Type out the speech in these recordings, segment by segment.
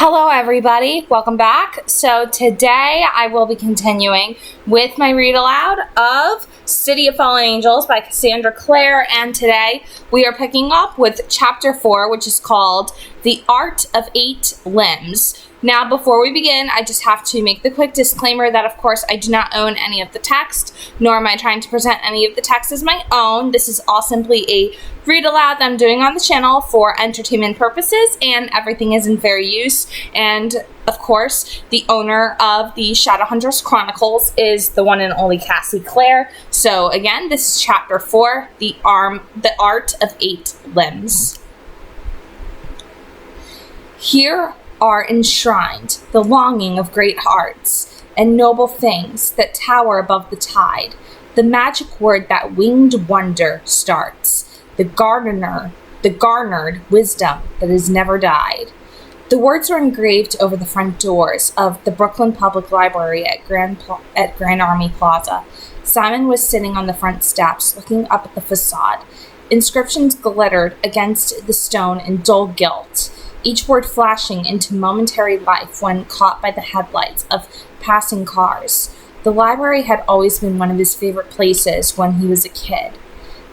Hello everybody, welcome back. So today I will be continuing with my read aloud of City of Fallen Angels by Cassandra Clare, and today we are picking up with chapter 4, which is called The Art of 8 Limbs. Now, before we begin, I just have to make the quick disclaimer that, of course, I do not own any of the text, nor am I trying to present any of the text as my own. This is all simply a read aloud that I'm doing on the channel for entertainment purposes, and everything is in fair use. And, of course, the owner of the Shadowhunters Chronicles is the one and only Cassie Clare. So, again, this is chapter 4, The Art of 8 Limbs. Here are enshrined the longing of great hearts and noble things that tower above the tide, the magic word that winged wonder starts, the garnered wisdom that has never died. The words are engraved over the front doors of the Brooklyn Public Library at Grand Army Plaza. Simon was sitting on the front steps, looking up at the facade. Inscriptions glittered against the stone in dull gilt, each word flashing into momentary life when caught by the headlights of passing cars. The library had always been one of his favorite places when he was a kid.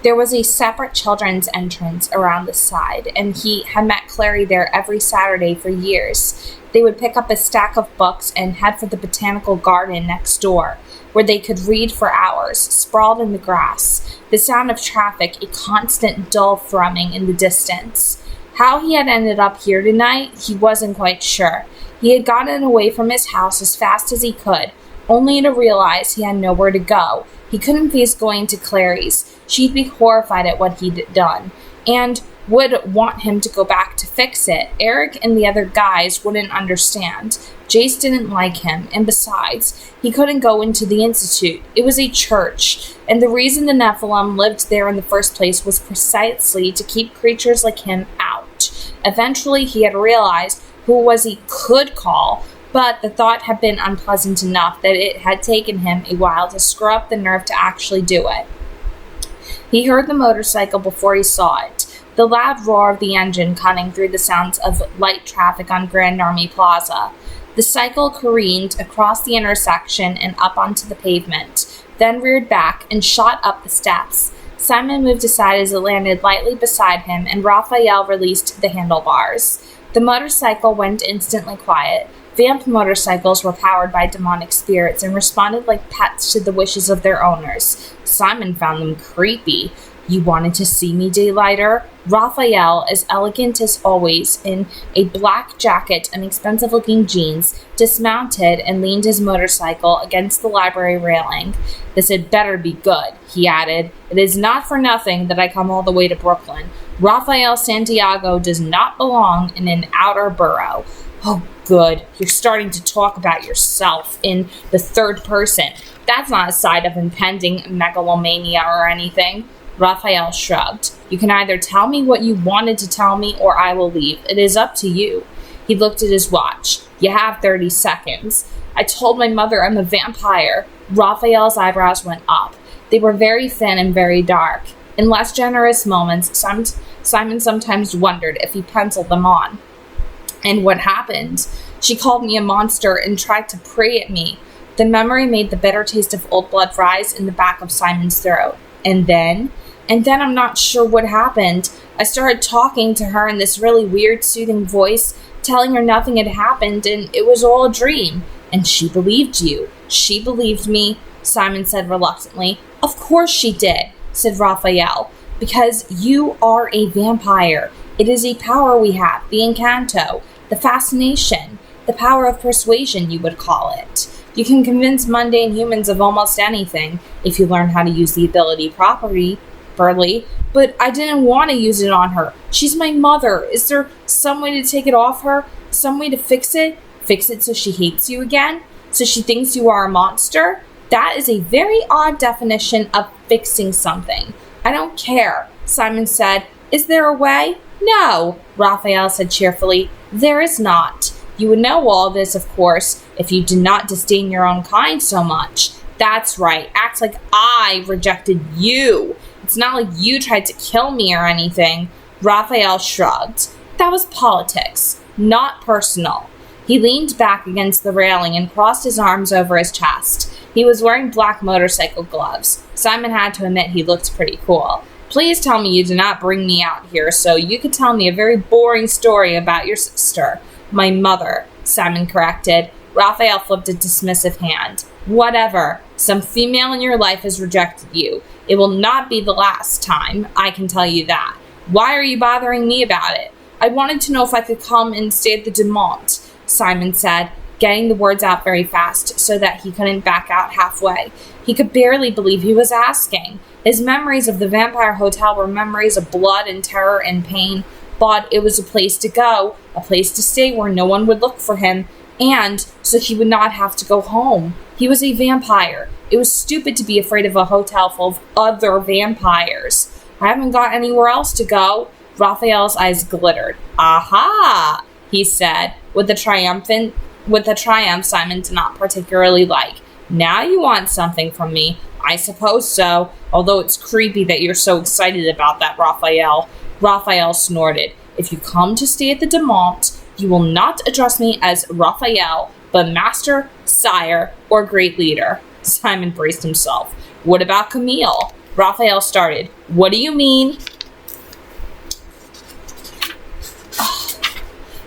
There was a separate children's entrance around the side, and he had met Clary there every Saturday for years. They would pick up a stack of books and head for the botanical garden next door, where they could read for hours, sprawled in the grass, the sound of traffic a constant dull thrumming in the distance. How he had ended up here tonight, he wasn't quite sure. He had gotten away from his house as fast as he could, only to realize he had nowhere to go. He couldn't face going to Clary's. She'd be horrified at what he'd done, and would want him to go back to fix it. Eric and the other guys wouldn't understand. Jace didn't like him, and besides, he couldn't go into the Institute. It was a church, and the reason the Nephilim lived there in the first place was precisely to keep creatures like him out. Eventually, he had realized who it was he could call, but the thought had been unpleasant enough that it had taken him a while to screw up the nerve to actually do it. He heard the motorcycle before he saw it, the loud roar of the engine cutting through the sounds of light traffic on Grand Army Plaza. The cycle careened across the intersection and up onto the pavement, then reared back and shot up the steps. Simon moved aside as it landed lightly beside him, and Raphael released the handlebars. The motorcycle went instantly quiet. Vamp motorcycles were powered by demonic spirits and responded like pets to the wishes of their owners. Simon found them creepy. "You wanted to see me, Daylighter?" Raphael, as elegant as always, in a black jacket and expensive-looking jeans, dismounted and leaned his motorcycle against the library railing. "This had better be good," he added. "It is not for nothing that I come all the way to Brooklyn. Raphael Santiago does not belong in an outer borough." "Oh, good. You're starting to talk about yourself in the third person. That's not a sign of impending megalomania or anything." Raphael shrugged. "You can either tell me what you wanted to tell me, or I will leave. It is up to you." He looked at his watch. "You have 30 seconds. I told my mother I'm a vampire." Raphael's eyebrows went up. They were very thin and very dark. In less generous moments, Simon sometimes wondered if he penciled them on. "And what happened?" "She called me a monster and tried to pray at me." The memory made the bitter taste of old blood rise in the back of Simon's throat. "And then?" "And then I'm not sure what happened. I started talking to her in this really weird, soothing voice, telling her nothing had happened and it was all a dream. And she believed you." "She believed me," Simon said reluctantly. "Of course she did," said Raphael, "because you are a vampire. It is a power we have, the encanto, the fascination, the power of persuasion, you would call it. You can convince mundane humans of almost anything if you learn how to use the ability properly. But I didn't want to use it on her. She's my mother. Is there some way to take it off her? Some way to fix it? Fix it so she hates you again? So she thinks you are a monster? That is a very odd definition of fixing something." "I don't care," Simon said. "Is there a way?" "No," Raphael said cheerfully. "There is not. You would know all this, of course, if you did not disdain your own kind so much." "That's right. Act like I rejected you. It's not like you tried to kill me or anything." Raphael shrugged. "That was politics, not personal." He leaned back against the railing and crossed his arms over his chest. He was wearing black motorcycle gloves. Simon had to admit he looked pretty cool. Please tell me you did not bring me out here so you could tell me a very boring story about your sister. My mother, Simon corrected. Raphael flipped a dismissive hand. Whatever. Some female in your life has rejected you. It will not be the last time, I can tell you that. Why are you bothering me about it? I wanted to know if I could come and stay at the Dumont, Simon said, getting the words out very fast so that he couldn't back out halfway. He could barely believe he was asking. His memories of the Vampire Hotel were memories of blood and terror and pain, but it was a place to go, a place to stay where no one would look for him, and so he would not have to go home. He was a vampire. It was stupid to be afraid of a hotel full of other vampires. I haven't got anywhere else to go. Raphael's eyes glittered. Aha, he said, with a triumph Simon did not particularly like. Now you want something from me. I suppose so, although it's creepy that you're so excited about that, Raphael. Raphael snorted. If you come to stay at the Dumont, you will not address me as Raphael, but master, sire, or great leader. Simon braced himself. What about Camille? Raphael started. What do you mean?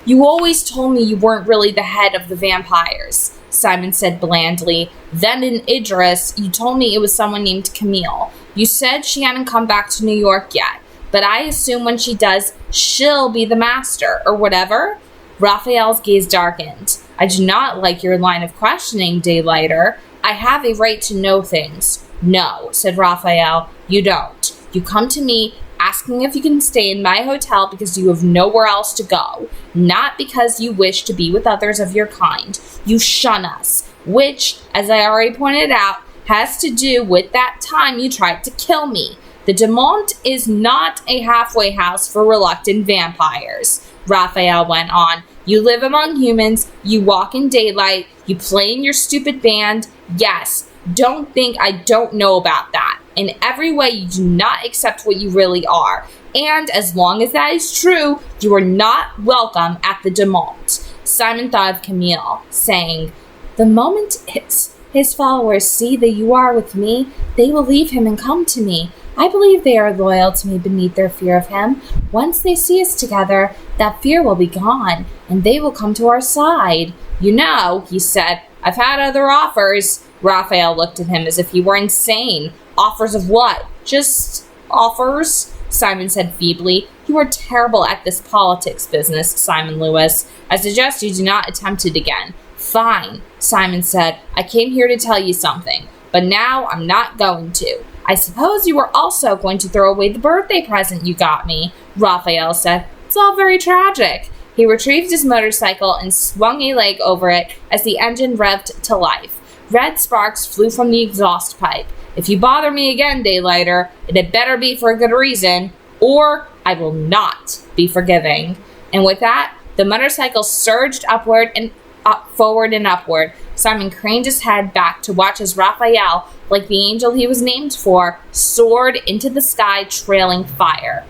You always told me you weren't really the head of the vampires, Simon said blandly. Then in Idris, you told me it was someone named Camille. You said she hadn't come back to New York yet, but I assume when she does, she'll be the master, or whatever. Raphael's gaze darkened. I do not like your line of questioning, Daylighter. I have a right to know things. No, said Raphael, you don't. You come to me asking if you can stay in my hotel because you have nowhere else to go, not because you wish to be with others of your kind. You shun us, which, as I already pointed out, has to do with that time you tried to kill me. The Dumont is not a halfway house for reluctant vampires, Raphael went on. You live among humans, you walk in daylight, you play in your stupid band. Yes, don't think I don't know about that. In every way, you do not accept what you really are. And as long as that is true, you are not welcome at the Dumont. Simon thought of Camille, saying, the moment his followers see that you are with me, they will leave him and come to me. I believe they are loyal to me beneath their fear of him. Once they see us together, that fear will be gone, and they will come to our side. You know, he said, I've had other offers. Raphael looked at him as if he were insane. Offers of what? Just offers? Simon said feebly. You are terrible at this politics business, Simon Lewis. I suggest you do not attempt it again. Fine, Simon said. I came here to tell you something, but now I'm not going to. I suppose you were also going to throw away the birthday present you got me, Raphael said. It's all very tragic. He retrieved his motorcycle and swung a leg over it as the engine revved to life. Red sparks flew from the exhaust pipe. If you bother me again, Daylighter, it had better be for a good reason, or I will not be forgiving. And with that, the motorcycle surged forward and upward. Simon craned his head back to watch as Raphael, like the angel he was named for, soared into the sky, trailing fire.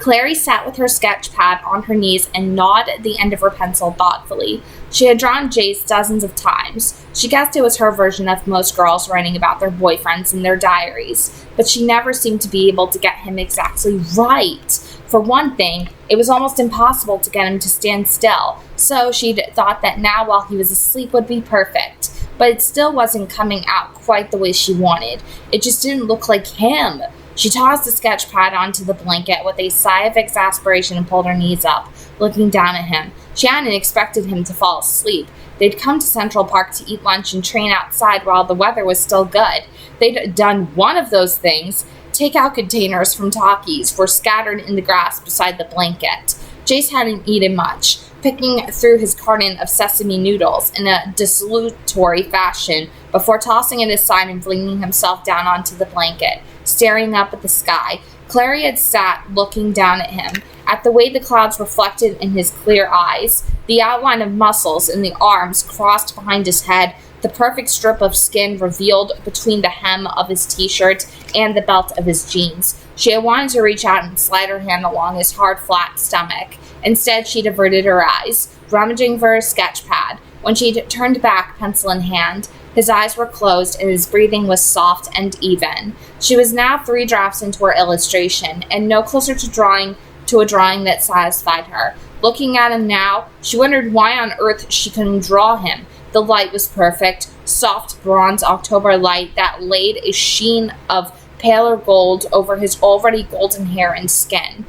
Clary sat with her sketch pad on her knees and gnawed the end of her pencil thoughtfully. She had drawn Jace dozens of times. She guessed it was her version of most girls writing about their boyfriends in their diaries, but she never seemed to be able to get him exactly right. For one thing, it was almost impossible to get him to stand still, so she'd thought that now while he was asleep would be perfect. But it still wasn't coming out quite the way she wanted. It just didn't look like him. She tossed the sketch pad onto the blanket with a sigh of exasperation and pulled her knees up, looking down at him. She hadn't expected him to fall asleep. They'd come to Central Park to eat lunch and train outside while the weather was still good. They'd done one of those things. Takeout containers from Takis were scattered in the grass beside the blanket. Jace hadn't eaten much, picking through his carton of sesame noodles in a desultory fashion before tossing it aside and flinging himself down onto the blanket, staring up at the sky. Clary had sat looking down at him, at the way the clouds reflected in his clear eyes, the outline of muscles in the arms crossed behind his head, the perfect strip of skin revealed between the hem of his t-shirt and the belt of his jeans. She had wanted to reach out and slide her hand along his hard, flat stomach. Instead, she'd averted her eyes, rummaging for her sketch pad. When she turned back, pencil in hand, his eyes were closed and his breathing was soft and even. She was now 3 drafts into her illustration, and no closer to a drawing that satisfied her. Looking at him now, she wondered why on earth she couldn't draw him. The light was perfect, soft bronze October light that laid a sheen of paler gold over his already golden hair and skin.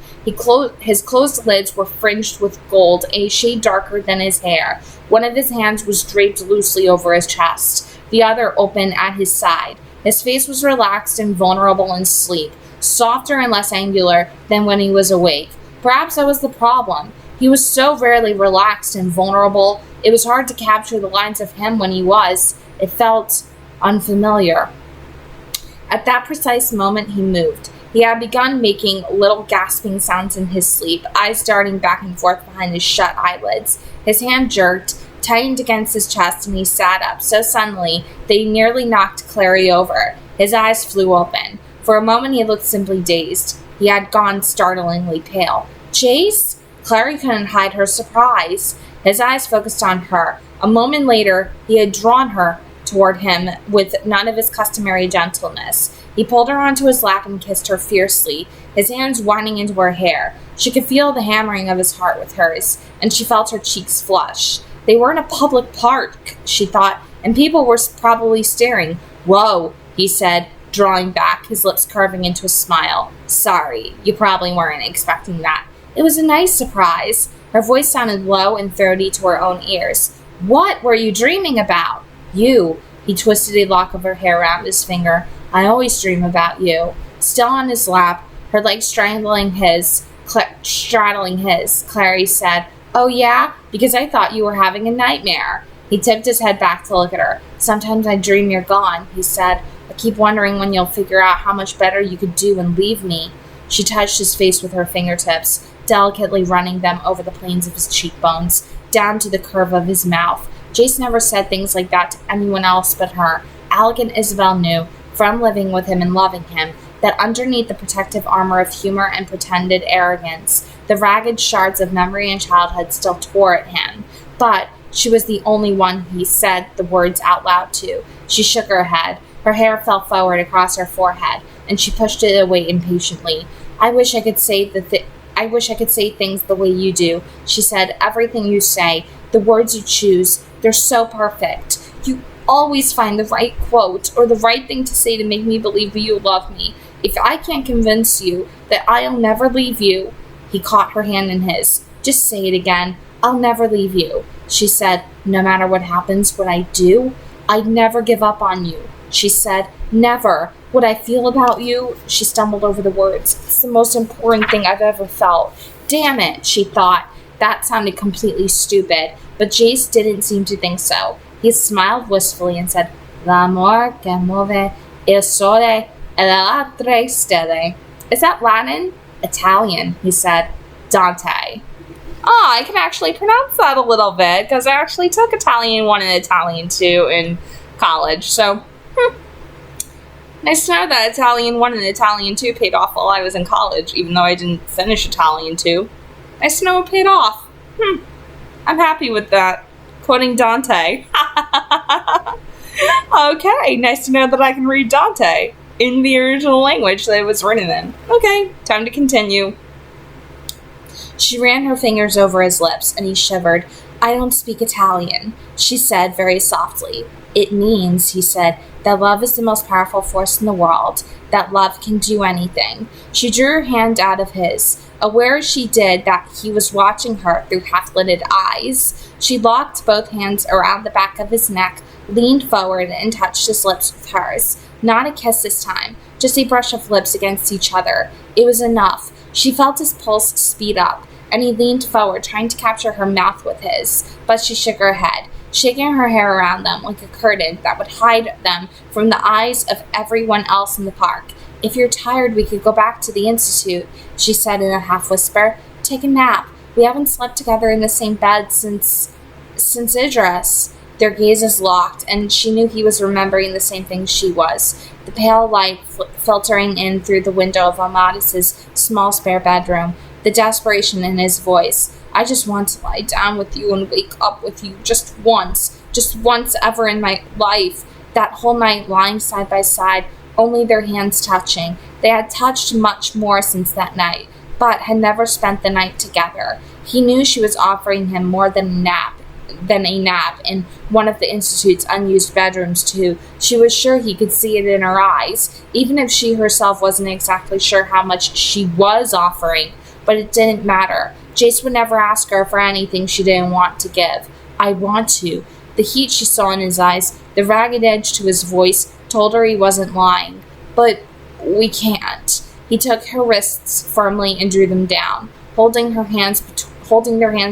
His closed lids were fringed with gold, a shade darker than his hair. One of his hands was draped loosely over his chest, the other open at his side. His face was relaxed and vulnerable in sleep, softer and less angular than when he was awake. Perhaps that was the problem. He was so rarely relaxed and vulnerable, it was hard to capture the lines of him when he was. It felt unfamiliar. At that precise moment, he moved. He had begun making little gasping sounds in his sleep, eyes darting back and forth behind his shut eyelids. His hand jerked, tightened against his chest, and he sat up so suddenly that he nearly knocked Clary over. His eyes flew open. For a moment, he looked simply dazed. He had gone startlingly pale. Chase? Clary couldn't hide her surprise. His eyes focused on her. A moment later, he had drawn her toward him with none of his customary gentleness. He pulled her onto his lap and kissed her fiercely, his hands winding into her hair. She could feel the hammering of his heart with hers, and she felt her cheeks flush. They were in a public park, she thought, and people were probably staring. Whoa, he said, drawing back, his lips curving into a smile. Sorry, you probably weren't expecting that. It was a nice surprise. Her voice sounded low and throaty to her own ears. What were you dreaming about? You. He twisted a lock of her hair around his finger. I always dream about you. Still on his lap, her legs straddling his, Clary said, Oh yeah? Because I thought you were having a nightmare. He tipped his head back to look at her. Sometimes I dream you're gone, he said. I keep wondering when you'll figure out how much better you could do and leave me. She touched his face with her fingertips, delicately running them over the planes of his cheekbones, down to the curve of his mouth. Jace never said things like that to anyone else but her. Alec and Isabel knew, from living with him and loving him, that underneath the protective armor of humor and pretended arrogance, the ragged shards of memory and childhood still tore at him. But she was the only one he said the words out loud to. She shook her head. Her hair fell forward across her forehead, and she pushed it away impatiently. I wish I could say things the way you do, she said. Everything you say, the words you choose, they're so perfect. You always find the right quote or the right thing to say to make me believe you love me. If I can't convince you that I'll never leave you, he caught her hand in his. Just say it again. I'll never leave you, she said. No matter what happens, what I do, I'd never give up on you, she said. Never. What I feel about you, she stumbled over the words. It's the most important thing I've ever felt. Damn it, she thought. That sounded completely stupid, but Jace didn't seem to think so. He smiled wistfully and said, L'amor che muove il sole e le altre stelle. Is that Latin? Italian, he said. Dante. Oh, I can actually pronounce that a little bit, because I actually took Italian 1 and Italian 2 in college, so, Nice to know that Italian 1 and Italian 2 paid off while I was in college, even though I didn't finish Italian 2. Nice to know it paid off. I'm happy with that. Quoting Dante. Okay, nice to know that I can read Dante in the original language that it was written in. Okay, time to continue. She ran her fingers over his lips, and he shivered. I don't speak Italian, she said very softly. It means, he said, that love is the most powerful force in the world, that love can do anything. She drew her hand out of his, aware as she did that he was watching her through half-lidded eyes. She locked both hands around the back of his neck, leaned forward, and touched his lips with hers. Not a kiss this time, just a brush of lips against each other. It was enough. She felt his pulse speed up, and he leaned forward, trying to capture her mouth with his, but she shook her head, shaking her hair around them like a curtain that would hide them from the eyes of everyone else in the park. If you're tired, we could go back to the institute, she said in a half-whisper. Take a nap. We haven't slept together in the same bed since Idris. Their gazes locked, and she knew he was remembering the same thing she was. The pale light filtering in through the window of Amadis's small spare bedroom. The desperation in his voice. I just want to lie down with you and wake up with you just once ever in my life. That whole night lying side by side, only their hands touching. They had touched much more since that night, but had never spent the night together. He knew she was offering him more than a nap in one of the Institute's unused bedrooms too. She was sure he could see it in her eyes, even if she herself wasn't exactly sure how much she was offering. But it didn't matter. Jace would never ask her for anything she didn't want to give. I want to. The heat she saw in his eyes, the ragged edge to his voice, told her he wasn't lying. But we can't. He took her wrists firmly and drew them down, holding their hands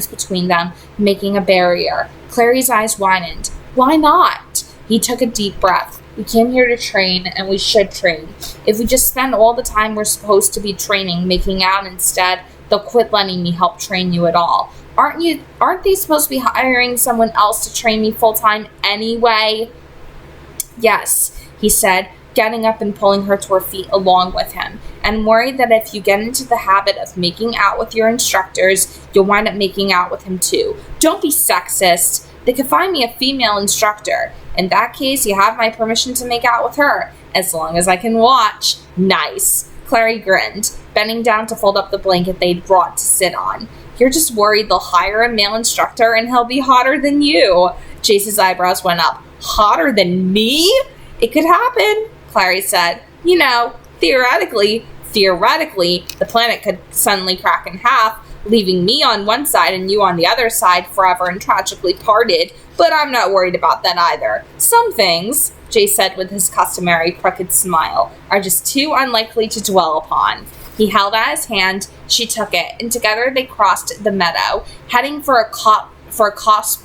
between them, making a barrier. Clary's eyes widened. Why not? He took a deep breath. We came here to train, and we should train. If we just spend all the time we're supposed to be training making out instead, they'll quit letting me help train you at all. Aren't they supposed to be hiring someone else to train me full-time anyway? Yes, he said, getting up and pulling her to her feet along with him, and worried that if you get into the habit of making out with your instructors, you'll wind up making out with him too. Don't be sexist. They could find me a female instructor. In that case, you have my permission to make out with her, as long as I can watch. Nice. Clary grinned, bending down to fold up the blanket they'd brought to sit on. You're just worried they'll hire a male instructor and he'll be hotter than you. Jace's eyebrows went up. Hotter than me? It could happen, Clary said. You know, theoretically, the planet could suddenly crack in half, leaving me on one side and you on the other side forever and tragically parted, but I'm not worried about that either. Some things, Jace said with his customary crooked smile, are just too unlikely to dwell upon. He held out his hand, she took it, and together they crossed the meadow, heading for a copse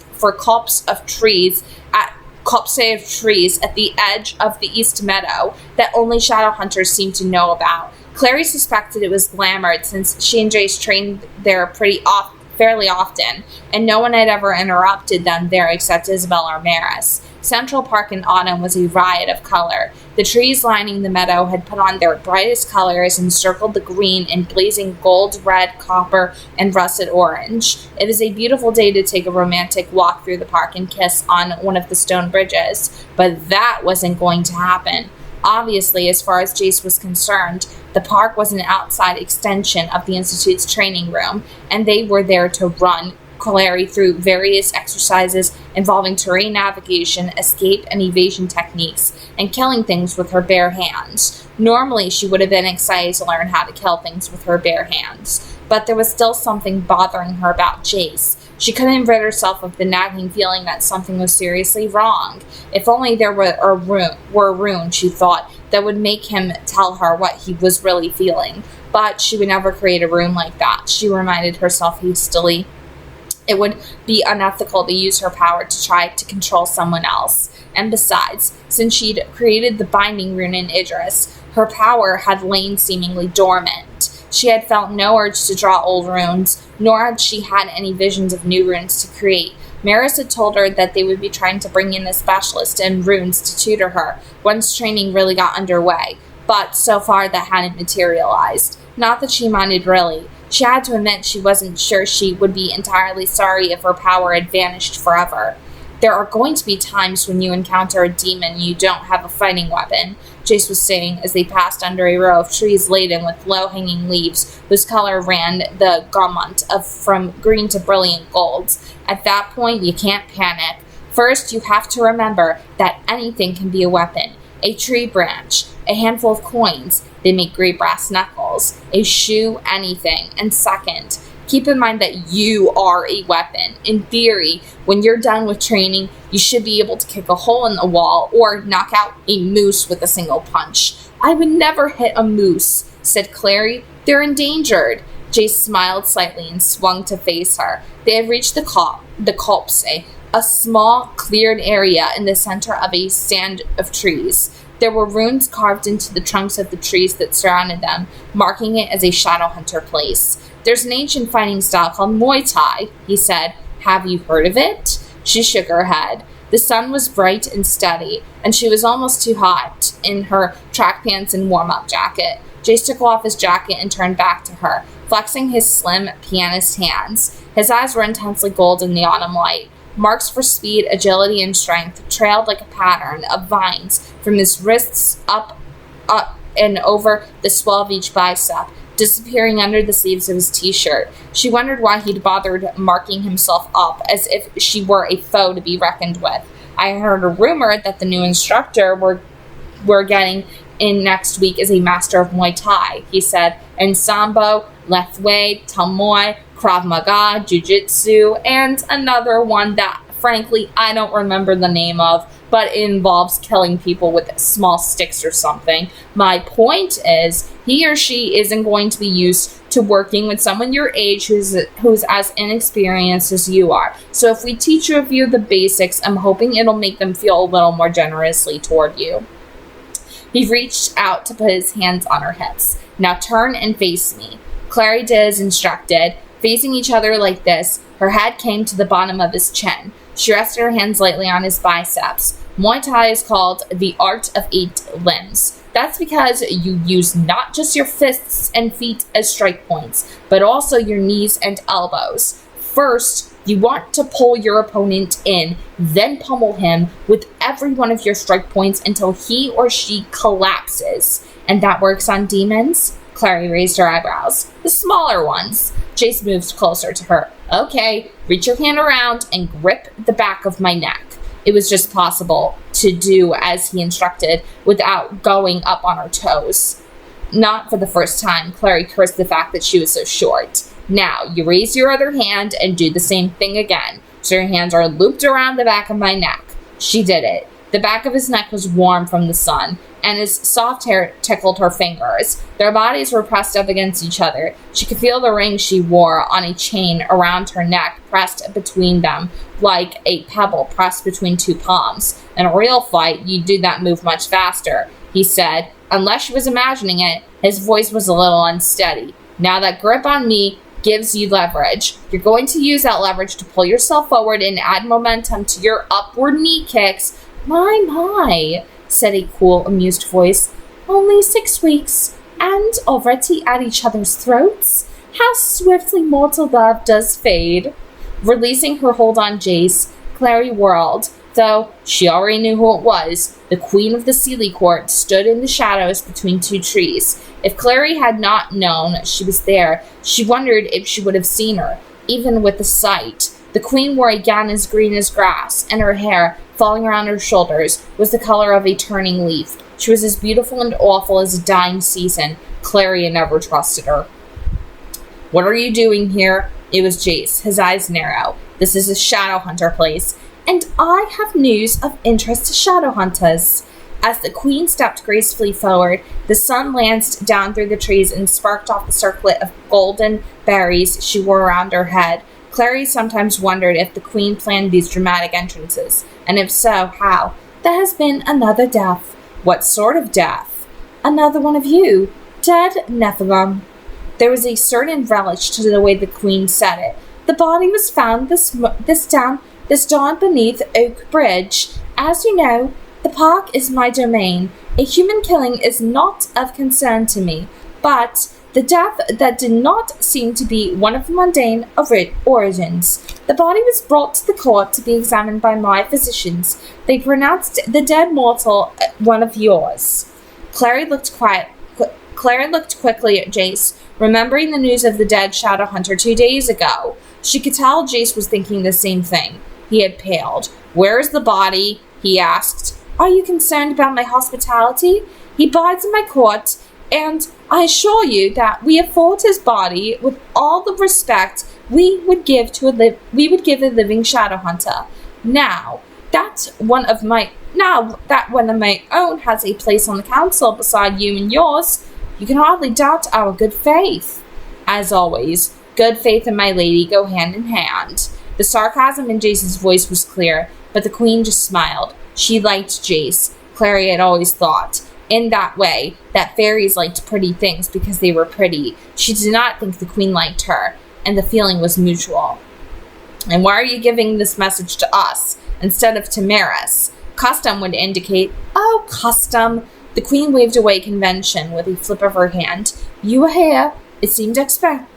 of trees at the edge of the East Meadow that only shadow hunters seemed to know about. Clary suspected it was glamored since she and Jace trained there fairly often, and no one had ever interrupted them there except Isabel or Maris. Central Park in autumn was a riot of color. The trees lining the meadow had put on their brightest colors and circled the green in blazing gold, red, copper, and russet orange. It was a beautiful day to take a romantic walk through the park and kiss on one of the stone bridges, but that wasn't going to happen. Obviously, as far as Jace was concerned, the park was an outside extension of the Institute's training room, and they were there to run Clary through various exercises involving terrain navigation, escape and evasion techniques, and killing things with her bare hands. Normally, she would have been excited to learn how to kill things with her bare hands, but there was still something bothering her about Jace. She couldn't rid herself of the nagging feeling that something was seriously wrong. If only there were a rune, she thought, that would make him tell her what he was really feeling. But she would never create a rune like that, she reminded herself hastily. It would be unethical to use her power to try to control someone else. And besides, since she'd created the binding rune in Idris, her power had lain seemingly dormant. She had felt no urge to draw old runes, nor had she had any visions of new runes to create. Maris had told her that they would be trying to bring in a specialist in runes to tutor her once training really got underway, but so far that hadn't materialized. Not that she minded really. She had to admit she wasn't sure she would be entirely sorry if her power had vanished forever. There are going to be times when you encounter a demon and you don't have a fighting weapon, Jace was saying as they passed under a row of trees laden with low-hanging leaves whose color ran the gamut from green to brilliant golds. At that point, you can't panic. First, you have to remember that anything can be a weapon. A tree branch, a handful of coins, they make great brass knuckles, a shoe, anything. And second, keep in mind that you are a weapon. In theory, when you're done with training, you should be able to kick a hole in the wall or knock out a moose with a single punch. I would never hit a moose, said Clary. They're endangered. Jace smiled slightly and swung to face her. They had reached the copse, a small, cleared area in the center of a stand of trees. There were runes carved into the trunks of the trees that surrounded them, marking it as a shadow hunter place. There's an ancient fighting style called Muay Thai, he said. Have you heard of it? She shook her head. The sun was bright and steady, and she was almost too hot in her track pants and warm-up jacket. Jace took off his jacket and turned back to her, flexing his slim pianist hands. His eyes were intensely gold in the autumn light. Marks for speed, agility, and strength trailed like a pattern of vines from his wrists up and over the swell of each bicep, disappearing under the sleeves of his t-shirt. She wondered why he'd bothered marking himself up, as if she were a foe to be reckoned with. I heard a rumor that the new instructor we're getting in next week is a master of Muay Thai, he said, and Sambo, Lethwei, Tamoy, Krav Maga, Jiu-Jitsu, and another one that, frankly, I don't remember the name of, but it involves killing people with small sticks or something. My point is, he or she isn't going to be used to working with someone your age who's as inexperienced as you are. So if we teach a few of the basics, I'm hoping it'll make them feel a little more generously toward you. He reached out to put his hands on her hips. Now turn and face me. Clary did as instructed. Facing each other like this, her head came to the bottom of his chin. She rested her hands lightly on his biceps. Muay Thai is called the art of 8 limbs. That's because you use not just your fists and feet as strike points, but also your knees and elbows. First, you want to pull your opponent in, then pummel him with every one of your strike points until he or she collapses. And that works on demons? Clary raised her eyebrows. The smaller ones. Jace moved closer to her. Okay, reach your hand around and grip the back of my neck. It was just possible to do as he instructed without going up on her toes. Not for the first time, Clary cursed the fact that she was so short. Now, you raise your other hand and do the same thing again. So your hands are looped around the back of my neck. She did it. The back of his neck was warm from the sun, and his soft hair tickled her fingers. Their bodies were pressed up against each other. She could feel the ring she wore on a chain around her neck pressed between them, like a pebble pressed between two palms. In a real fight, you'd do that move much faster, he said. Unless she was imagining it, his voice was a little unsteady. Now that grip on me gives you leverage. You're going to use that leverage to pull yourself forward and add momentum to your upward knee kicks. My, said a cool, amused voice. Only 6 weeks, and already at each other's throats? How swiftly mortal love does fade. Releasing her hold on Jace, Clary whirled, though she already knew who it was. The queen of the Seelie court stood in the shadows between 2 trees. If Clary had not known she was there, she wondered if she would have seen her, even with the sight. The queen wore a gown as green as grass, and her hair, falling around her shoulders, was the color of a turning leaf. She was as beautiful and awful as a dying season. Clary had never trusted her. What are you doing here? It was Jace, his eyes narrow. This is a shadow hunter place, and I have news of interest to shadow hunters. As the queen stepped gracefully forward, the sun lanced down through the trees and sparked off the circlet of golden berries she wore around her head. Clary sometimes wondered if the queen planned these dramatic entrances, and if so, how. There has been another death. What sort of death? Another one of you. Dead Nephilim. There was a certain relish to the way the queen said it. The body was found this dawn beneath Oak Bridge. As you know, the park is my domain. A human killing is not of concern to me, but the death that did not seem to be one of mundane origins. The body was brought to the court to be examined by my physicians. They pronounced the dead mortal one of yours. Clary looked quickly at Jace, remembering the news of the dead shadow hunter 2 days ago. She could tell Jace was thinking the same thing. He had paled. Where is the body? He asked. Are you concerned about my hospitality? He bides in my court, and I assure you that we afford his body with all the respect we would give a living shadow hunter. Now that one of my own has a place on the council beside you and yours, you can hardly doubt our good faith. As always, good faith and my lady go hand in hand. The sarcasm in Jace's voice was clear, but the queen just smiled. She liked Jace. Clary had always thought, in that way, that fairies liked pretty things because they were pretty. She did not think the queen liked her, and the feeling was mutual. And why are you giving this message to us? instead of Tamaris. Custom would indicate, oh, custom. The queen waved away convention with a flip of her hand. You were here. It seemed expedient.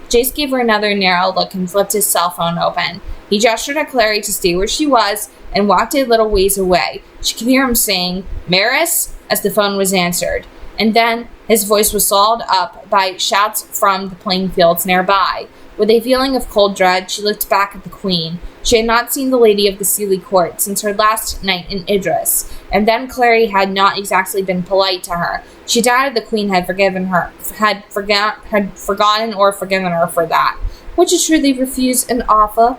Jace gave her another narrow look and flipped his cell phone open. He gestured at Clary to stay where she was and walked a little ways away. She could hear him saying, Maris, as the phone was answered. And then his voice was swallowed up by shouts from the playing fields nearby. With a feeling of cold dread, she looked back at the queen. She had not seen the lady of the Sealy Court since her last night in Idris, and then Clary had not exactly been polite to her. She doubted the queen had forgotten or forgiven her for that. Would you truly refuse an offer?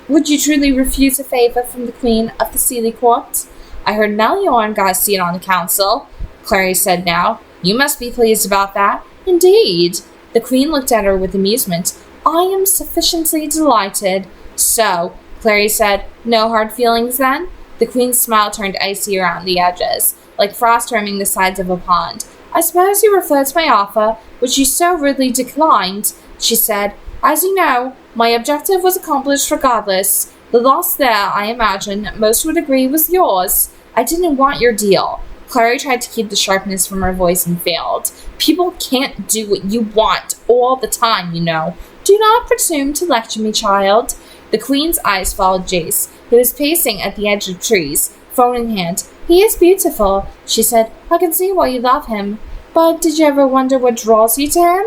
Would you truly refuse a favor from the queen of the Sealy Court? I heard Meliorn got a seat on the council, Clary said now. You must be pleased about that. Indeed. The queen looked at her with amusement. I am sufficiently delighted. So, Clary said, no hard feelings then? The queen's smile turned icy around the edges, like frost rimming the sides of a pond. I suppose you refer to my offer, which you so rudely declined, she said. As you know, my objective was accomplished regardless. The loss there, I imagine, most would agree was yours. I didn't want your deal. Clary tried to keep the sharpness from her voice and failed. People can't do what you want all the time, you know. Do not presume to lecture me, child. The queen's eyes followed Jace, who was pacing at the edge of trees, phone in hand. He is beautiful, she said. I can see why you love him. But did you ever wonder what draws you to him?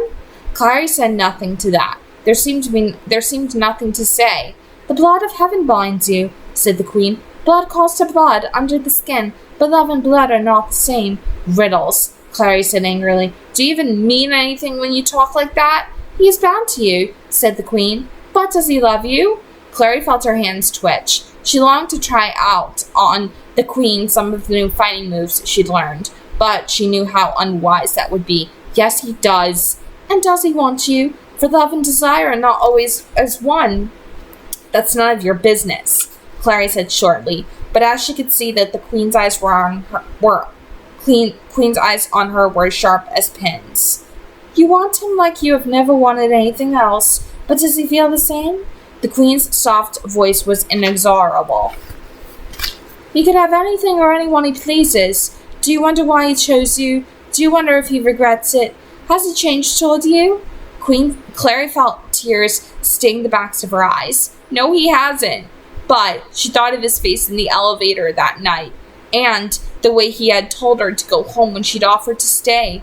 Clary said nothing to that. There seemed nothing to say. The blood of heaven binds you, said the queen. Blood calls to blood under the skin, but love and blood are not the same. Riddles, Clary said angrily. Do you even mean anything when you talk like that? He is bound to you, said the queen. But does he love you? Clary felt her hands twitch. She longed to try out on the queen some of the new fighting moves she'd learned, but she knew how unwise that would be. Yes, he does. And does he want you? For love and desire are not always as one. That's none of your business, Clary said shortly, but as she could see that the queen's eyes queen's eyes on her were sharp as pins. You want him like you have never wanted anything else, but does he feel the same? The queen's soft voice was inexorable. He could have anything or anyone he pleases. Do you wonder why he chose you? Do you wonder if he regrets it? Has he changed toward you? Clary felt tears sting the backs of her eyes. No, he hasn't. But she thought of his face in the elevator that night, and the way he had told her to go home when she'd offered to stay.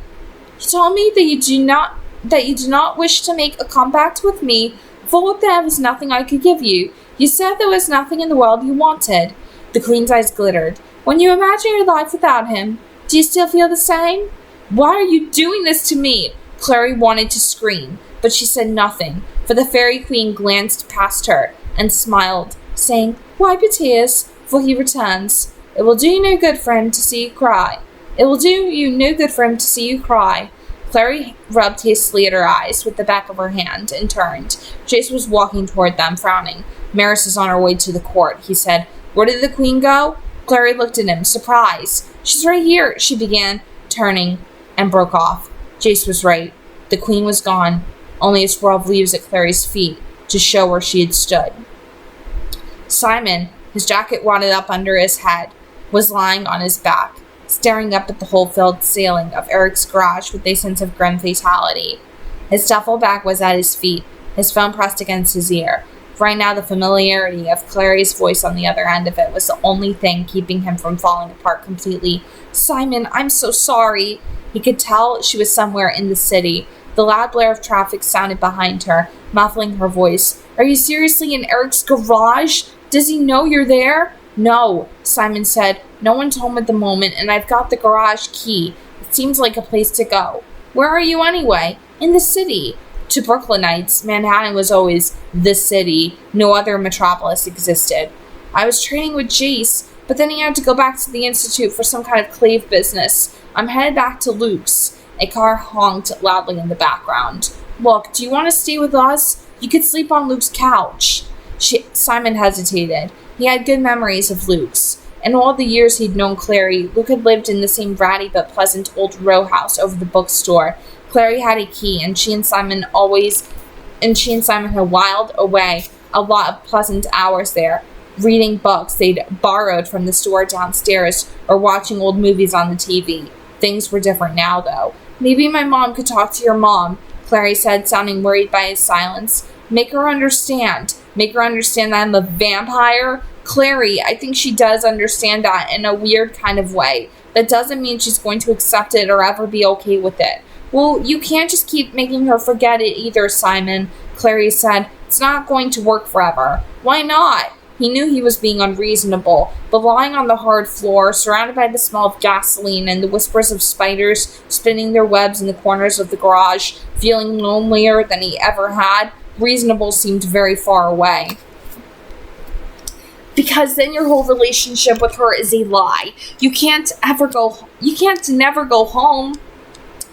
He told me that you do not wish to make a compact with me, for there was nothing I could give you. You said there was nothing in the world you wanted. The queen's eyes glittered. When you imagine your life without him, do you still feel the same? Why are you doing this to me? Clary wanted to scream, but she said nothing, for the fairy queen glanced past her and smiled, saying, Wipe your tears, for he returns. It will do you no good for him to see you cry. It will do you no good for him to see you cry. Clary rubbed hastily at her eyes with the back of her hand and turned. Jace was walking toward them, frowning. Maris is on her way to the court, he said. Where did the queen go? Clary looked at him, surprised. She's right here, she began, turning, and broke off. Jace was right. The queen was gone, only a swirl of leaves at Clary's feet to show where she had stood. Simon, his jacket wadded up under his head, was lying on his back, staring up at the hole-filled ceiling of Eric's garage with a sense of grim fatality. His duffel bag was at his feet, his phone pressed against his ear. Right now, the familiarity of Clary's voice on the other end of it was the only thing keeping him from falling apart completely. Simon, I'm so sorry. He could tell she was somewhere in the city. The loud blare of traffic sounded behind her, muffling her voice. Are you seriously in Eric's garage? Does he know you're there? No, Simon said. No one's home at the moment, and I've got the garage key. It seems like a place to go. Where are you anyway? In the city. To Brooklynites, Manhattan was always the city. No other metropolis existed. I was training with Jace, but then he had to go back to the Institute for some kind of clave business. I'm headed back to Luke's. A car honked loudly in the background. Look, do you want to stay with us? You could sleep on Luke's couch. Simon hesitated. He had good memories of Luke's. In all the years he'd known Clary, Luke had lived in the same ratty but pleasant old row house over the bookstore. Clary had a key, and she and Simon had whiled away a lot of pleasant hours there, reading books they'd borrowed from the store downstairs or watching old movies on the TV. Things were different now, though. Maybe my mom could talk to your mom, Clary said, sounding worried by his silence. Make her understand. Make her understand that I'm a vampire? Clary, I think she does understand that in a weird kind of way. That doesn't mean she's going to accept it or ever be okay with it. Well, you can't just keep making her forget it either, Simon, Clary said. It's not going to work forever. Why not? He knew he was being unreasonable, but lying on the hard floor, surrounded by the smell of gasoline and the whispers of spiders spinning their webs in the corners of the garage, feeling lonelier than he ever had, reasonable seemed very far away. Because then your whole relationship with her is a lie. You can't never go home.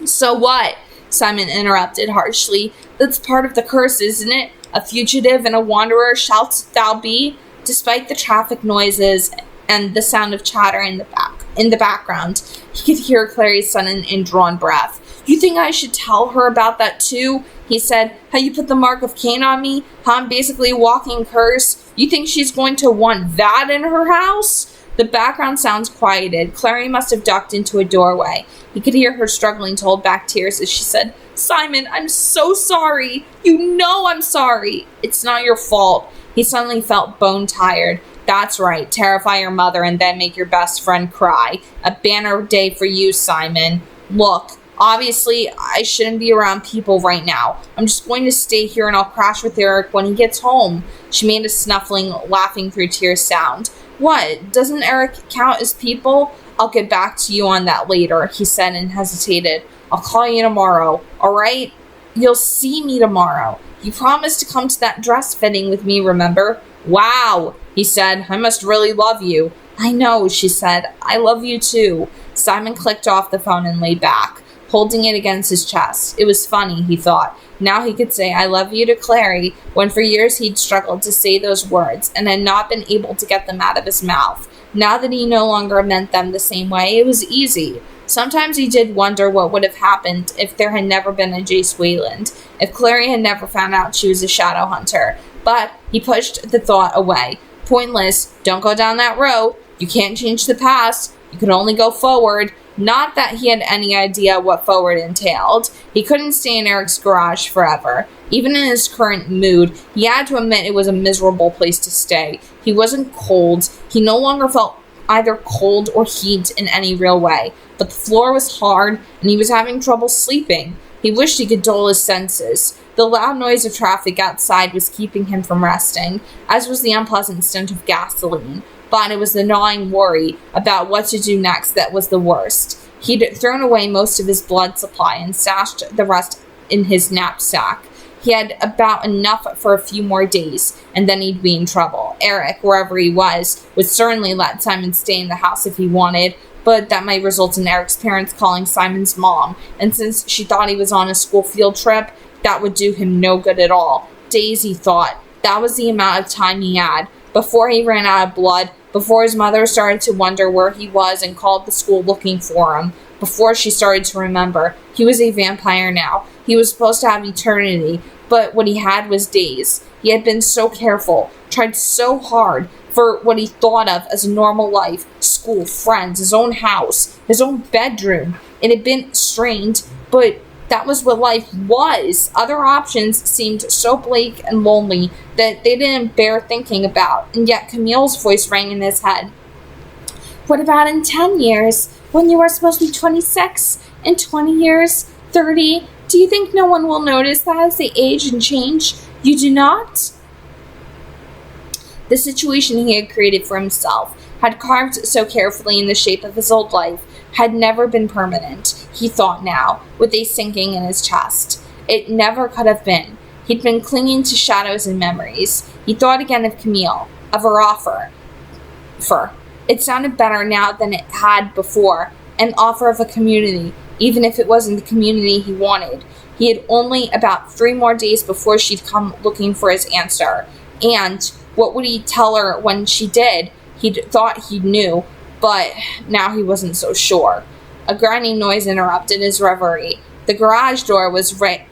So what? Simon interrupted harshly. That's part of the curse, isn't it? A fugitive and a wanderer shalt thou be? Despite the traffic noises and the sound of chatter in the background, he could hear Clary's sudden indrawn breath. You think I should tell her about that too? He said. How you put the mark of Cain on me? How I'm basically a walking curse? You think she's going to want that in her house? The background sounds quieted. Clary must have ducked into a doorway. He could hear her struggling to hold back tears as she said, Simon, I'm so sorry. You know I'm sorry. It's not your fault. He suddenly felt bone-tired. That's right. Terrify your mother and then make your best friend cry. A banner day for you, Simon. Look, obviously, I shouldn't be around people right now. I'm just going to stay here and I'll crash with Eric when he gets home. She made a snuffling, laughing through tears sound. What? Doesn't Eric count as people? I'll get back to you on that later, he said and hesitated. I'll call you tomorrow, all right? You'll see me tomorrow. You promised to come to that dress fitting with me, remember? Wow, he said. I must really love you. I know, she said. I love you too. Simon clicked off the phone and lay back, holding it against his chest. It was funny, he thought. Now he could say, I love you to Clary, when for years he'd struggled to say those words and had not been able to get them out of his mouth. Now that he no longer meant them the same way, it was easy. Sometimes he did wonder what would have happened if there had never been a Jace Wayland, if Clary had never found out she was a shadow hunter. But he pushed the thought away. Pointless. Don't go down that road. You can't change the past. You can only go forward. Not that he had any idea what forward entailed. He couldn't stay in Eric's garage forever. Even in his current mood, he had to admit it was a miserable place to stay. He wasn't cold. He no longer felt either cold or heat in any real way. But the floor was hard, and he was having trouble sleeping. He wished he could dull his senses. The loud noise of traffic outside was keeping him from resting, as was the unpleasant stench of gasoline. But it was the gnawing worry about what to do next that was the worst. He'd thrown away most of his blood supply and stashed the rest in his knapsack. He had about enough for a few more days, and then he'd be in trouble. Eric, wherever he was, would certainly let Simon stay in the house if he wanted, but that might result in Eric's parents calling Simon's mom, and since she thought he was on a school field trip, that would do him no good at all. Days, he thought. That was the amount of time he had. Before he ran out of blood, before his mother started to wonder where he was and called the school looking for him, before she started to remember. He was a vampire now. He was supposed to have eternity, but what he had was days. He had been so careful, tried so hard for what he thought of as a normal life, school, friends, his own house, his own bedroom. It had been strained, but that was what life was. Other options seemed so bleak and lonely that they didn't bear thinking about, and yet Camille's voice rang in his head. What about in 10 years, when you are supposed to be 26? In 20 years? 30? Do you think no one will notice that as they age and change? You do not? The situation he had created for himself, had carved so carefully in the shape of his old life, had never been permanent, he thought now, with a sinking in his chest. It never could have been. He'd been clinging to shadows and memories. He thought again of Camille, of her offer. It sounded better now than it had before. An offer of a community, even if it wasn't the community he wanted. He had only about 3 more days before she'd come looking for his answer. And what would he tell her when she did? He'd thought he knew, but now he wasn't so sure. A grinding noise interrupted his reverie. The garage door was ratcheting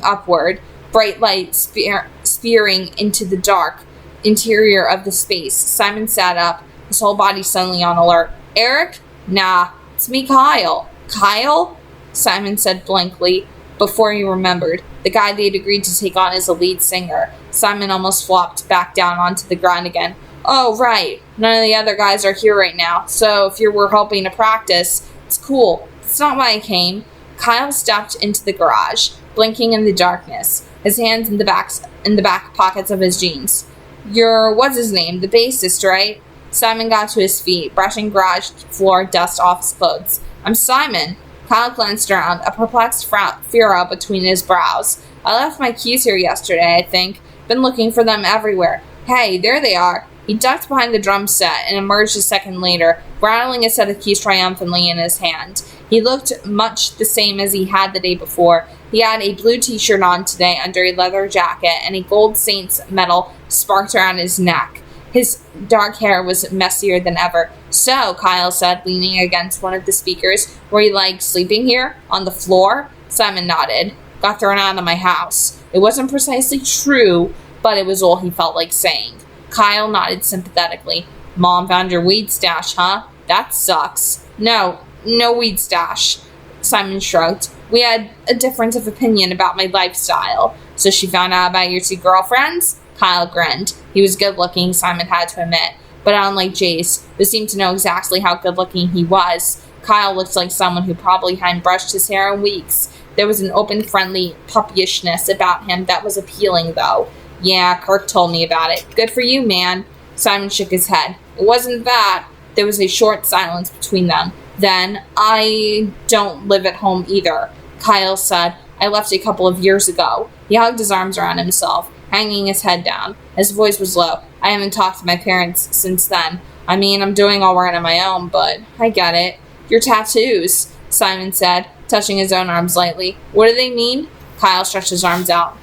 upward. bright light spearing into the dark interior of the space. Simon sat up, his whole body suddenly on alert. Eric? Nah, it's me, Kyle. Kyle? Simon said blankly before he remembered. The guy they'd agreed to take on as a lead singer. Simon almost flopped back down onto the ground again. Oh, right. None of the other guys are here right now, so if you were helping to practice, it's cool. That's not why I came. Kyle stepped into the garage, blinking in the darkness, his hands in the back pockets of his jeans. You're, what's his name, the bassist, right? Simon got to his feet, brushing garage floor dust off his clothes. I'm Simon. Kyle glanced around, a perplexed furrow between his brows. I left my keys here yesterday, I think. Been looking for them everywhere. Hey, there they are. He ducked behind the drum set and emerged a second later, rattling a set of keys triumphantly in his hand. He looked much the same as he had the day before. He had a blue t-shirt on today under a leather jacket, and a gold Saints medal sparked around his neck. His dark hair was messier than ever. So, Kyle said, leaning against one of the speakers, were you, sleeping here? On the floor? Simon nodded. Got thrown out of my house. It wasn't precisely true, but it was all he felt like saying. Kyle nodded sympathetically. Mom found your weed stash, huh? That sucks. No weed stash. Simon shrugged. We had a difference of opinion about my lifestyle. So she found out about your two girlfriends? Kyle grinned. He was good-looking, Simon had to admit. But unlike Jace, who seemed to know exactly how good-looking he was, Kyle looked like someone who probably hadn't brushed his hair in weeks. There was an open, friendly puppyishness about him that was appealing, though. Yeah, Kirk told me about it. Good for you, man. Simon shook his head. It wasn't that. There was a short silence between them. Then, I don't live at home either, Kyle said. I left a couple of years ago. He hugged his arms around himself, hanging his head down. His voice was low. I haven't talked to my parents since then. I mean, I'm doing all right on my own, but I get it. Your tattoos, Simon said, touching his own arms lightly. What do they mean? Kyle stretched his arms out.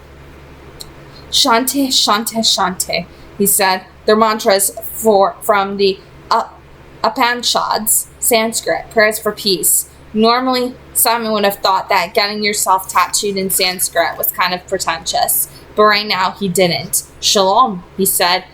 Shante, Shante, Shante, he said. They're mantras from the Upanishads, Sanskrit, prayers for peace. Normally, Simon would have thought that getting yourself tattooed in Sanskrit was kind of pretentious, but right now he didn't. Shalom, he said.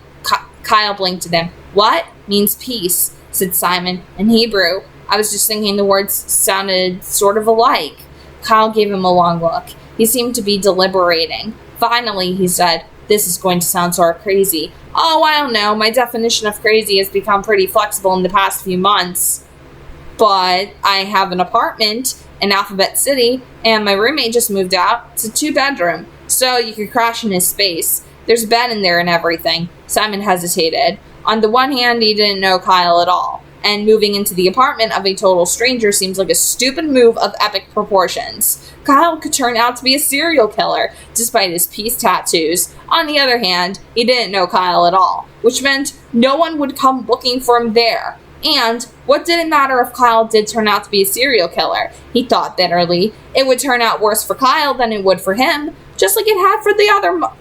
Kyle blinked at him. What? Means peace, said Simon, in Hebrew. I was just thinking the words sounded sort of alike. Kyle gave him a long look. He seemed to be deliberating. Finally, he said, this is going to sound sort of crazy. Oh, I don't know. My definition of crazy has become pretty flexible in the past few months. But I have an apartment in Alphabet City, and my roommate just moved out. It's a 2-bedroom, so you could crash in his space. There's a bed in there and everything. Simon hesitated. On the one hand, he didn't know Kyle at all, and moving into the apartment of a total stranger seems like a stupid move of epic proportions. Kyle could turn out to be a serial killer, despite his peace tattoos. On the other hand, he didn't know Kyle at all, which meant no one would come looking for him there. And what did it matter if Kyle did turn out to be a serial killer? He thought bitterly. It would turn out worse for Kyle than it would for him, just like it had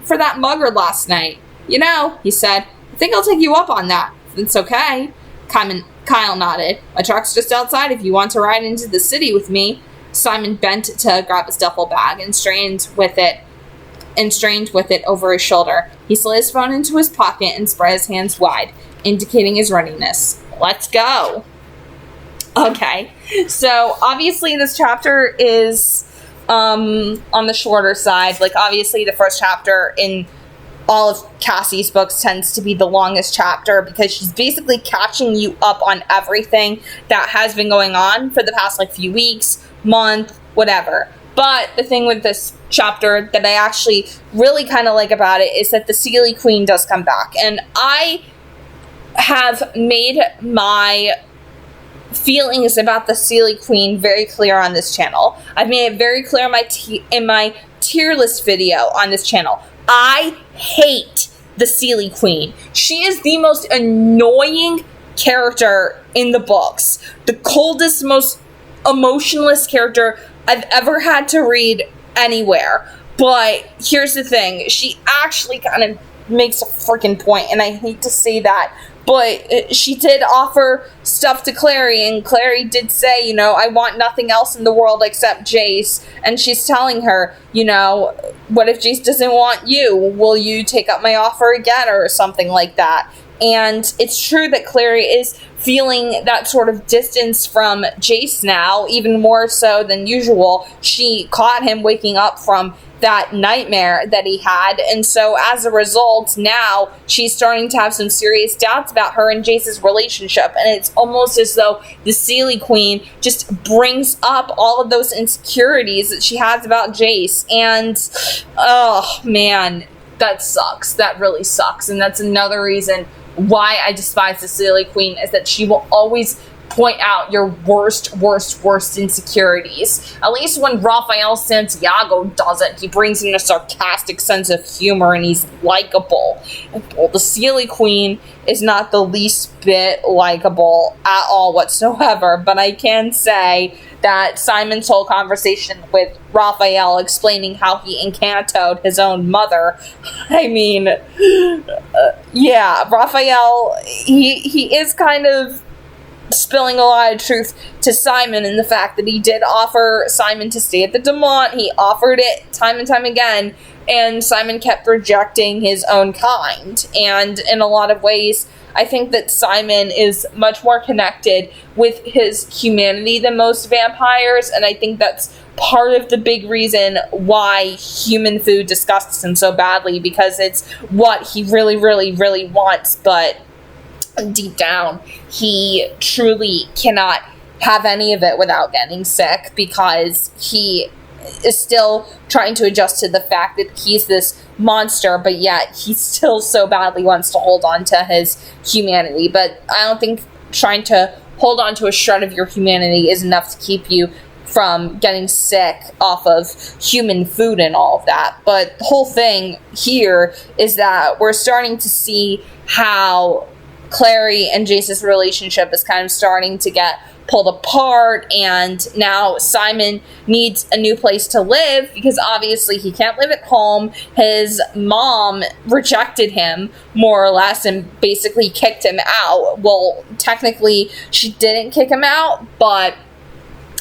for that mugger last night. You know, he said, I think I'll take you up on that. It's okay. Kyle nodded. My truck's just outside if you want to ride into the city with me. Simon bent to grab his duffel bag and strained with it over his shoulder. He slid his phone into his pocket and spread his hands wide, indicating his readiness. Let's go. Okay, so obviously this chapter is on the shorter side. Obviously the first chapter in all of Cassie's books tends to be the longest chapter because she's basically catching you up on everything that has been going on for the past few weeks, month, whatever. But the thing with this chapter that I actually really kind of like about it is that the Seelie Queen does come back. And I have made my feelings about the Seelie Queen very clear on this channel. I've made it very clear in my tier list video on this channel. I hate the Seelie Queen. She is the most annoying character in the books. The coldest, most emotionless character I've ever had to read anywhere. But here's the thing. She actually kind of makes a freaking point, and I hate to say that, but she did offer stuff to Clary, and Clary did say, you know, I want nothing else in the world except Jace. And she's telling her, you know, what if Jace doesn't want you? Will you take up my offer again, or something like that? And it's true that Clary is feeling that sort of distance from Jace now, even more so than usual. She caught him waking up from that nightmare that he had, and so as a result, now she's starting to have some serious doubts about her and Jace's relationship, and it's almost as though the Seelie Queen just brings up all of those insecurities that she has about Jace, and oh man, that sucks. That really sucks, and that's another reason why I despise the Seelie Queen, is that she will always point out your worst insecurities. At least when Raphael Santiago does it, he brings in a sarcastic sense of humor and he's likable. Well, the Seelie Queen is not the least bit likable at all whatsoever, but I can say that Simon's whole conversation with Raphael explaining how he encantoed his own mother, I mean, yeah, Raphael, he is kind of spilling a lot of truth to Simon in the fact that he did offer Simon to stay at the Demont. He offered it time and time again, and Simon kept rejecting his own kind. And in a lot of ways, I think that Simon is much more connected with his humanity than most vampires, and I think that's part of the big reason why human food disgusts him so badly, because it's what he really wants, but deep down, he truly cannot have any of it without getting sick, because he is still trying to adjust to the fact that he's this monster, but yet he still so badly wants to hold on to his humanity. But I don't think trying to hold on to a shred of your humanity is enough to keep you from getting sick off of human food and all of that. But the whole thing here is that we're starting to see how Clary and Jace's relationship is kind of starting to get pulled apart, and now Simon needs a new place to live because obviously he can't live at home. His mom rejected him, more or less, and basically kicked him out. Well, technically she didn't kick him out, but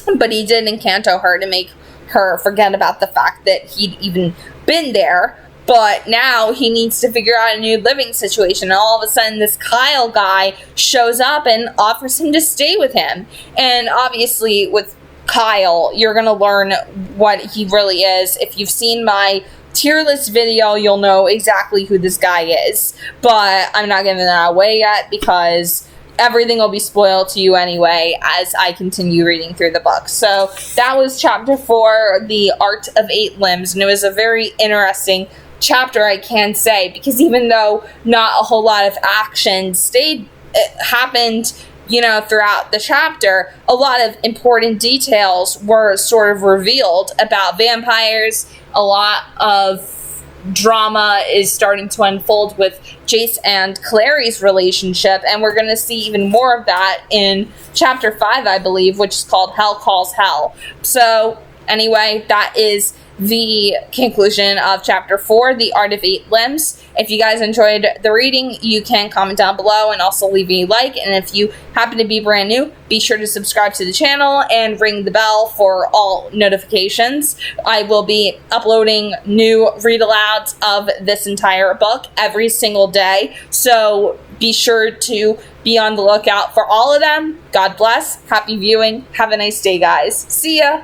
he did encanto her to make her forget about the fact that he'd even been there. But now he needs to figure out a new living situation. And all of a sudden, this Kyle guy shows up and offers him to stay with him. And obviously, with Kyle, you're going to learn what he really is. If you've seen my tier list video, you'll know exactly who this guy is. But I'm not giving that away yet because everything will be spoiled to you anyway as I continue reading through the book. So that was chapter 4, The Art of 8 Limbs. And it was a very interesting chapter, I can say, because even though not a whole lot of action happened, you know, throughout the chapter, a lot of important details were sort of revealed about vampires. A lot of drama is starting to unfold with Jace and Clary's relationship, and we're going to see even more of that in chapter 5, I believe, which is called Hell Calls Hell. So anyway, that is the conclusion of chapter 4, The Art of 8 Limbs. If you guys enjoyed the reading, you can comment down below and also leave me a like. And if you happen to be brand new, be sure to subscribe to the channel and ring the bell for all notifications. I will be uploading new read-alouds of this entire book every single day, so be sure to be on the lookout for all of them. God bless. Happy viewing. Have a nice day, guys. See ya.